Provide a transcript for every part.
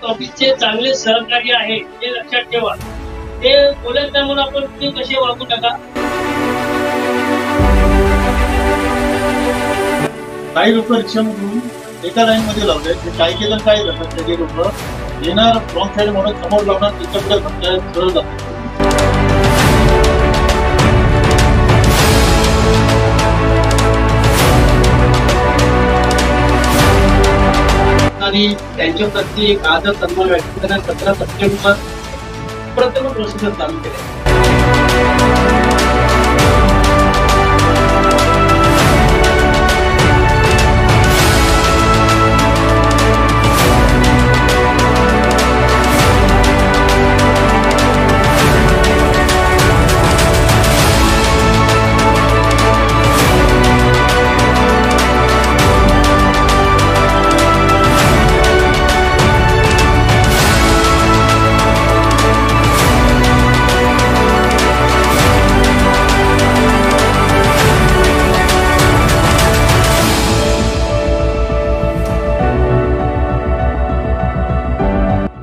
ऑफिसचे चांगले सहकारी आहे ते लक्षात ठेवा. ते बोलत नाही म्हणून आपण तुम्ही कसे वागू नका. काही लोक रिक्षामधून एका लाईन मध्ये लावले, काही केलं काय करतात त्याचे लोक येणार रॉंग साईड म्हणून समोर लावणार, त्याच्यापुढे सरळ जातात. आणि त्यांच्या प्रती एक आदर सन्मान व्यक्त करण्यास 17 सप्टेंबर प्रथम प्रोसिजर चालू केले.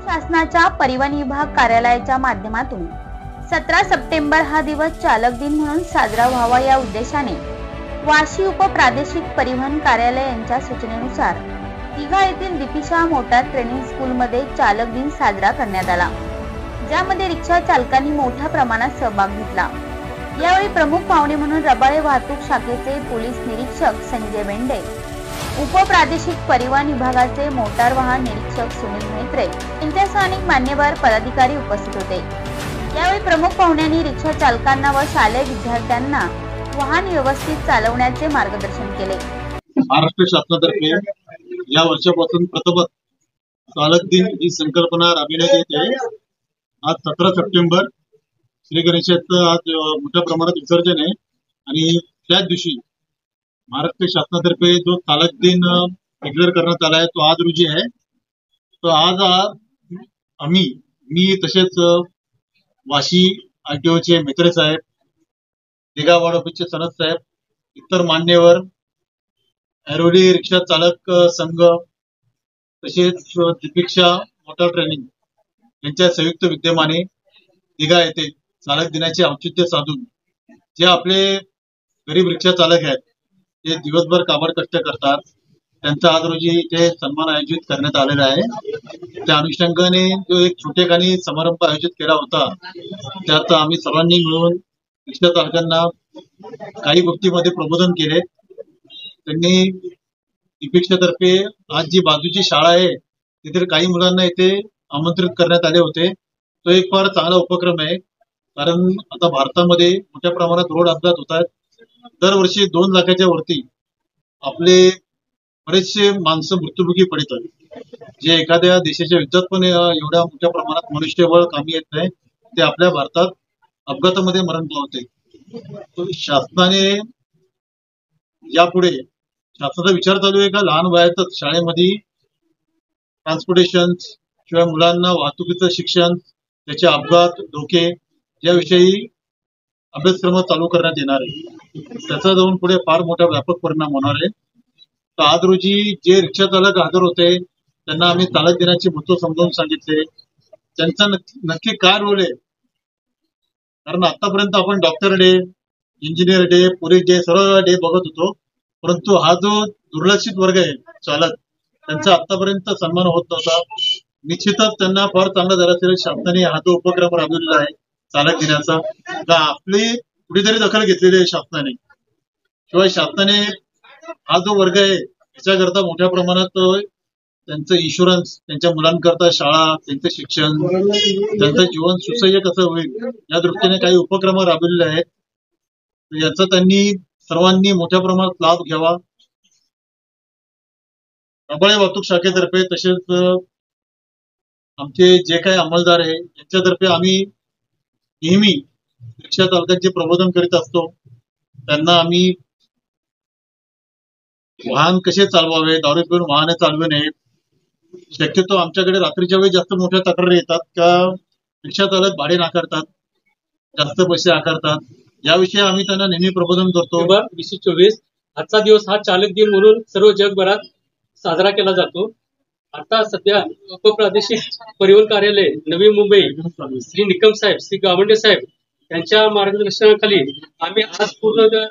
शासनाच्या परिवहन विभाग कार्यालयाच्या माध्यमातून 17 सप्टेंबर हा दिवस चालक दिन म्हणून साजरा व्हावा या उद्देशाने वाशी उपप्रादेशिक परिवहन कार्यालय यांच्या सूचनेनुसार दिघा येथील दीपिका मोटार ट्रेनिंग स्कूलमध्ये चालक दिन साजरा करण्यात आला, ज्यामध्ये रिक्षा चालकांनी मोठ्या प्रमाणात सहभाग घेतला. यावेळी प्रमुख पाहुणे म्हणून रबाळे वाहतूक शाखेचे पोलीस निरीक्षक संजय बेंडे, उपप्रादेशिक परिवहन विभागाचे मोटार वाहन निरीक्षक सुनील म्हेत्रे यांच्यासह अनेक मान्यवर पदाधिकारी उपस्थित होते. यावेळी प्रमुख पाहुण्यांनी रिक्षा चालकांना व शालेय विद्यार्थ्यांना वाहन व्यवस्थित चालवण्याचे मार्गदर्शन केले. महाराष्ट्र शासनातर्फे या वर्षापासून प्रथमच चालक दिन ही संकल्पना राबविण्यात येते. आज 17 सप्टेंबर श्री गणेशाचं आज मोठ्या प्रमाणात विसर्जन आहे आणि त्याच दिवशी महाराष्ट्र शासनातर्फे जो चालक दिन डिक्लेअर करण्यात आला आहे तो आज रोजी आहे. तो आज मी तसेच वाशी आरटीओचे मित्र साहेब, दिघा वार्ड ऑफिसचे सनद साहेब, इतर मान्यवर, ऐरोली रिक्षा चालक संघ तसेच दीपिका मोटार ट्रेनिंग यांच्या संयुक्त विद्यमाने दिघा येथे चालक दिनाचे औचित्य साधून जे आपले गरीब रिक्षा चालक आहेत ते दिवसभर काबाड कष्ट करतात, त्यांचा आज रोजी इथे सन्मान आयोजित करण्यात आलेला आहे. त्या अनुषंगाने जो एक छोटेखानी समारंभ आयोजित केला होता त्यात आम्ही सर्वांनी मिळून रिक्षा चालकांना काही गोष्टीमध्ये प्रबोधन केले. त्यांनी दीपिकातर्फे आज जी बाजूची शाळा आहे तिथे काही मुलांना इथे आमंत्रित करण्यात आले होते. तो एक फार चांगला उपक्रम आहे, कारण आता भारतामध्ये मोठ्या प्रमाणात रोड अपघात होत आहेत. दरवर्षी 2 लाखाच्या वरती आपले बरेचसे माणसं मृत्युमुखी पडतात. जे एखाद्या देशाच्या युद्धात पण एवढ्या मोठ्या प्रमाणात मनुष्यबळ कामी येत नाही, ते आपल्या भारतात अपघातामध्ये मरण पावते. शासनाने यापुढे शासनाचा विचार चालू आहे का लहान वयातच शाळेमध्ये ट्रान्सपोर्टेशन किंवा मुलांना वाहतुकीचं शिक्षण, त्याचे अपघात धोके याविषयी अभ्यासक्रम चालू करण्यात येणार आहे. त्याचा जाऊन पुढे फार मोठा व्यापक परिणाम होणार आहे. तर आज रोजी जे रिक्षा चालक हजर होते त्यांना आम्ही चालक दिनाचे महत्व समजावून सांगितले. त्यांचा नक्की काय रोल आहे, कारण आतापर्यंत आपण doctor day, engineer day, police day सर्व डे बघत होतो, परंतु हा जो दुर्लक्षित वर्ग आहे चालक, त्यांचा आतापर्यंत सन्मान होत नव्हता. निश्चितच त्यांना फार चांगला झाला असेल शासनाने हा जो उपक्रम राबवलेला आहे चालक दिनाचा, आपली कुठेतरी दखल घेतलेली आहे शासनाने. शिवाय शासनाने हा जो वर्ग आहे त्याच्याकरता मोठ्या प्रमाणात त्यांचं इन्शुरन्स, त्यांच्या मुलांकरता शाळा, त्यांचं शिक्षण, त्यांचं जीवन सुसह्य कसं होईल या दृष्टीने काही उपक्रम राबवलेले आहेत. याचा त्यांनी सर्वांनी मोठ्या प्रमाणात लाभ घ्यावा. रबाळे वाहतूक शाखेतर्फे तसेच आमचे जे काही अंमलदार आहे यांच्यातर्फे आम्ही नेहमी रिक्षा चालकांचे प्रबोधन करीत असतो. त्यांना आम्ही वाहन कसे चालवावे, दारू पिऊन वाहने चालवू नयेत. शक्यतो आमच्याकडे रात्रीच्या वेळी जास्त मोठ्या तक्रारी येतात का रिक्षा चालक भाडे नाकारतात, जास्त पैसे आकारतात. याविषयी आम्ही त्यांना नेहमी प्रबोधन करतो. 2024 आजचा दिवस हा चालक दिन म्हणून सर्व जगभरात साजरा केला जातो. आता सध्या उपप्रादेशिक परिवहन कार्यालय नवी मुंबई श्री निकम साहेब, श्री गावंडे साहेब यांच्या मार्गदर्शनाखाली आम्ही आज पूर्ण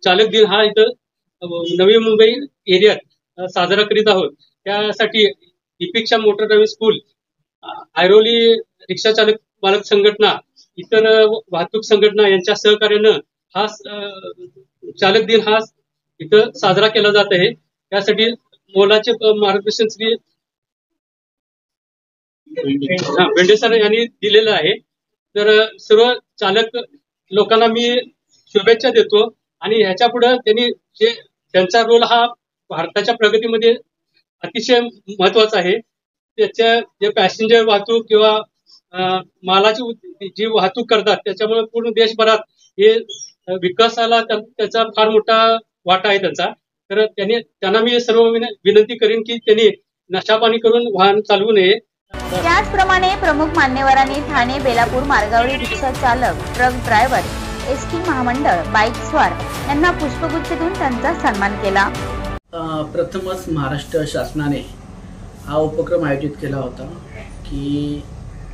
चालक दिन हा इथं नवी मुंबई एरियात साजरा करीत आहोत. त्यासाठी दीपिक्षा मोटर ड्रायव्हिंग स्कूल, ऐरोली रिक्षा चालक मालक संघटना, इतर वाहतूक संघटना यांच्या सहकार्यानं हा चालक दिन हा इथं साजरा केला जात आहे. त्यासाठी मोलाचे मार्गदर्शन श्री भेंडे सर यांनी दिलेलं आहे. तर सर्व चालक लोकांना मी शुभेच्छा देतो आणि ह्याच्या पुढे त्यांनी जे त्यांचा रोल हा भारताच्या प्रगतीमध्ये अतिशय महत्वाचा आहे. त्याच्या जे पॅसेंजर वाहतूक किंवा मालाची जी वाहतूक करतात त्याच्यामुळे पूर्ण देशभरात हे विकासाला त्याचा फार मोठा वाटा आहे त्यांचा. तर त्यांना मी सर्व विनंती करेन की त्यांनी नशापाणी करून वाहन चालवू नये. त्याचप्रमाणे प्रमुख मान्यवरांनी ठाणे बेलापूर मार्गावरील रिक्षा चालक, ट्रक ड्रायव्हर, एसटी महामंडळ, बाईक स्वार यांना पुष्पगुच्छ देऊन त्यांचा सन्मान केला. प्रथमच महाराष्ट्र शासनाने हा उपक्रम आयोजित केला होता की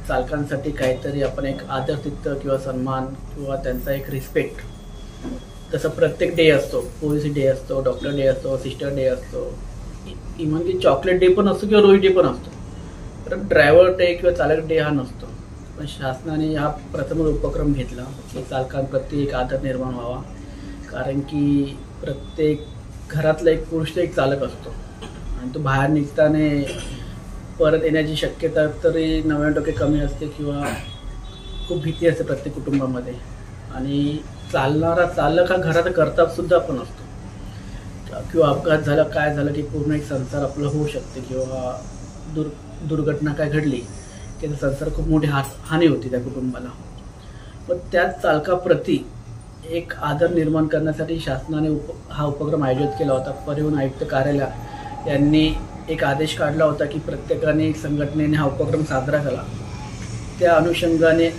चालकांसाठी काहीतरी आपण एक आदरातिथ्य किंवा सन्मान किंवा त्यांचा एक रिस्पेक्ट, तसं प्रत्येक डे असतो, पोलीस डे असतो, डॉक्टर डे असतो, सिस्टर डे असतो, इव्हन की चॉकलेट डे पण असतो किंवा रोहित डे पण असतो, तर ड्रायव्हर डे किंवा चालक डे हा नसतो. पण शासनाने हा प्रथमच उपक्रम घेतला की चालकांप्रती एक आदर निर्माण व्हावा. कारण की प्रत्येक घरातला एक पुरुष एक चालक असतो आणि तो बाहेर निघताना परत येण्याची शक्यता तरी 90% कमी असते किंवा खूप भीती असते प्रत्येक कुटुंबामध्ये. आणि चालणारा चालक हा घरात कर्तव्यसुद्धा पण असतो किंवा अपघात झाला, काय झालं की पूर्ण एक संसार आपला होऊ शकते किंवा दुर्घटना काय घडली की त्या संसार खूप मोठी हानी होती त्या कुटुंबाला. पण त्याच चालकाप्रती एक आदर निर्माण करण्यासाठी शासनाने हा उपक्रम आयोजित केला होता. परिवहन आयुक्त कार्यालय यांनी एक आदेश काढला होता की प्रत्येकाने संघटनेने हा उपक्रम साजरा केला. त्या अनुषंगाने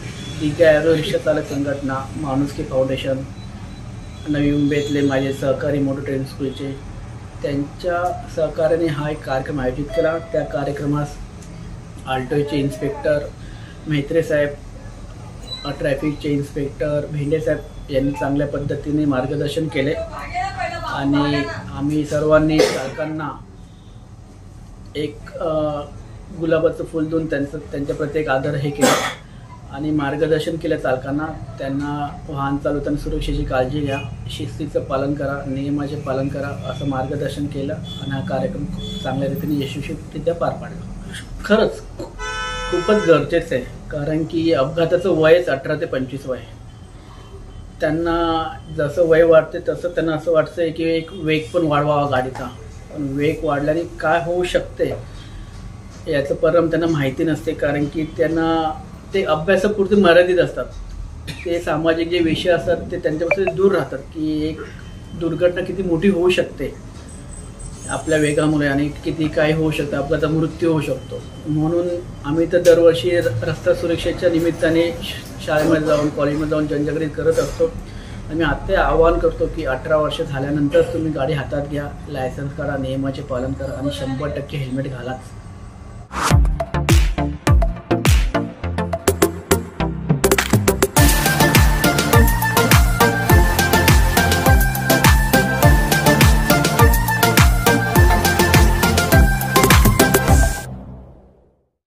ऐरो रिक्षा चालक संघटना, माणुसकी फाउंडेशन, नवी मुंबईतले माझे सहकारी मोटर ड्रायव्हिंग स्कूलचे, त्यांच्या सहकार्याने हा एक कार्यक्रम आयोजित केला. त्या कार्यक्रमास आल्टोचे इन्स्पेक्टर म्हेत्रे साहेब, ट्रॅफिकचे इन्स्पेक्टर भेंडे साहेब यांनी चांगल्या पद्धतीने मार्गदर्शन केले आणि आम्ही सर्वांनी चालकांना एक गुलाबाचं फूल देऊन त्यांच्या प्रति एक आदर हे केलं आणि मार्गदर्शन केलं चालकांना. त्यांना वाहन चालवताना सुरक्षेची काळजी घ्या, शिस्तीचं पालन करा, नियमाचे पालन करा असं मार्गदर्शन केलं आणि हा कार्यक्रम खूप चांगल्या रीतीने यशस्वीरित्या पार पाडला. खरंच खूपच गरजेचं आहे कारण की अपघाताचं वयच 18 ते 25 वय. त्यांना जसं वय वाढते तसं त्यांना असं वाटतंय की एक वेग पण वाढवावा गाडीचा. पण वेग वाढल्याने काय होऊ शकते याचं परिणाम त्यांना माहिती नसते कारण की त्यांना ते अभ्यासापुरते मर्यादित असतात. ते सामाजिक जे विषय असतात ते त्यांच्यापासून दूर राहतात की एक दुर्घटना किती मोठी होऊ शकते आपल्या वेगामुळे आणि किती काय होऊ शकतं, अपघाताचा मृत्यू होऊ शकतो. म्हणून आम्ही तर दरवर्षी रस्ता सुरक्षेच्या निमित्ताने शाळेमध्ये जाऊन कॉलेजमध्ये जाऊन जनजागृती करत असतो. आम्ही आता आवाहन करतो की 18 वर्ष झाल्यानंतर तुम्ही गाडी हातात घ्या, लायसन्स काढा, नियमाचे पालन करा आणि 100% हेल्मेट घालाच.